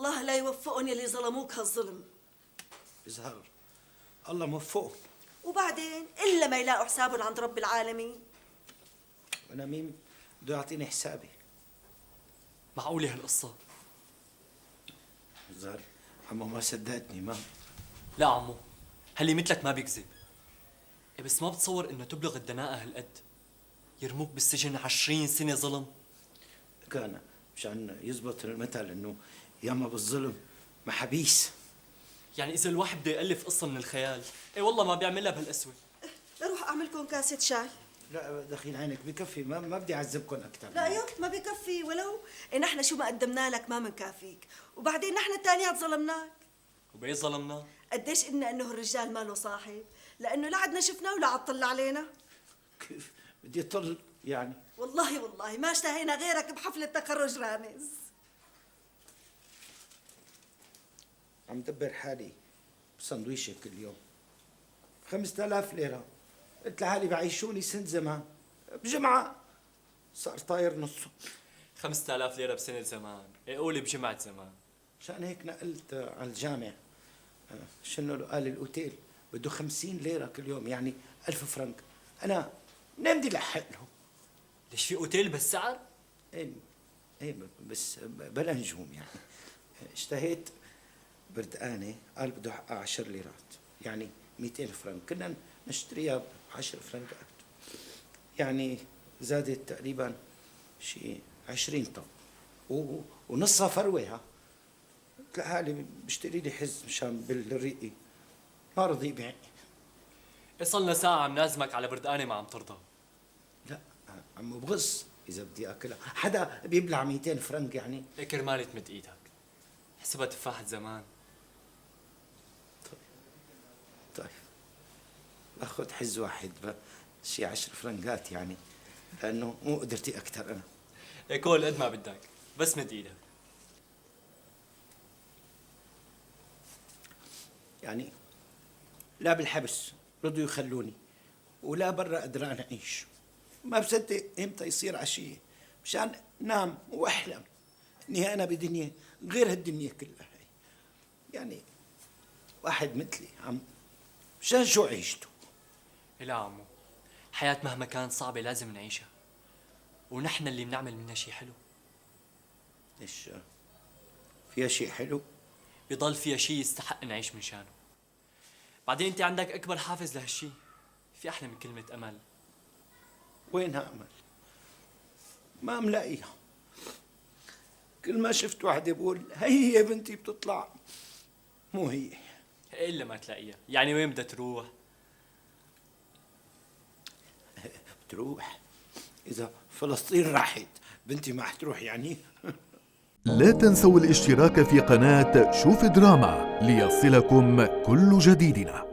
الله لا يوفقهم يلي ظلموك هالظلم. إزهار الله موفقه. وبعدين إلا ما يلاقوا حسابهم عند رب العالمين. وأنا مين بده يعطيني حسابي؟ معقولة هالقصة؟ إزهار عمو ما صدقتني ما. لا عمو، هاللي مثلك ما بيكذب. إيه بس ما بتصور إنه تبلغ الدناءة هالقد، يرموك بالسجن 20 سنة ظلم. كان مشان يزبط المثل إنه ياما بالظلم محابيس. يعني إذا الواحد بده يألف قصة من الخيال، إيه والله ما بيعملها بهالقسوة. لروح أعملكم كاسة شاي. لا دخيل عينك بكفي، ما بدي أعذبكم أكثر. لا يوم ما بكفي، ولو إيه نحن شو ما قدمنا لك ما منكافيك، وبعدين نحن التانيات ظلمناك. وبإيه ظلمنا؟ قديش قلنا إنه الرجال ماله صاحب، لأنه لا عدنا شفناه ولا عد طلع علينا. كيف بدي أطل يعني؟ والله ما اشتهينا غيرك بحفلة تخرج رامز. عم دبر حالي بسندويشة كل يوم 5000 ليرة. قلت لحالي بعيشوني سنة زمان، بجمعة صار طاير نصه. 5000 ليرة بسنة زمان، إيه قولي بجمعة زمان. مشان هيك نقلت على الجامع. شنو قال الأوتيل بده 50 ليرة كل يوم، يعني 1000 فرنك. أنا منين بدي لحق له؟ ليش في أوتيل بهالسعر؟ ايه بس بلا نجوم يعني. اشتهيت بردقانة قال بده حقها 10 ليرات، يعني 200 فرنك. كنا نشتريها ب 10 فرنكات، يعني زادت تقريبا شي 20 طن ونصها فروة. ها قلت لحالي بشتري لي حز مشان بالريقي، ما رضي يبيعني. إيه صلنا ساعة عم نازمك على بردقانة ما عم ترضى. لا عمو بغص اذا بدي اكلها، حدا بيبلع 200 فرنك يعني؟ إيه كرمالي تمد إيدك، حسبها تفاحة زمان. طيب باخذ حز واحد شي 10 فرنكات يعني، لانه مو قدرتي اكثر انا. إيه كل قد ما بدك، بس مد إيدك. يعني لا بالحبس رضوا يخلوني، ولا برا قدران اعيش. ما بصدق امتى يصير عشيه مشان نام واحلم اني انا بدنيا غير هالدنيا كلها هي. يعني واحد مثلي عم مشان شو عيشته؟ لا عمو، حياة مهما كانت صعبة لازم نعيشها، ونحن اللي بنعمل منها شي حلو. ليش فيها شيء حلو؟ بيضل فيها شي يستحق نعيش من شانه. بعدين انت عندك اكبر حافز لهالشي، في احلى من كلمة امل. وينها امل؟ ما ملاقيها. كل ما شفت واحدة بقول هي يا بنتي بتطلع مو هي. الا ما تلاقيها، يعني وين بدها تروح؟ بتروح إذا فلسطين راحت بنتي ما حتروح يعني. لا تنسوا الاشتراك في قناة شوف دراما ليصلكم كل جديدنا.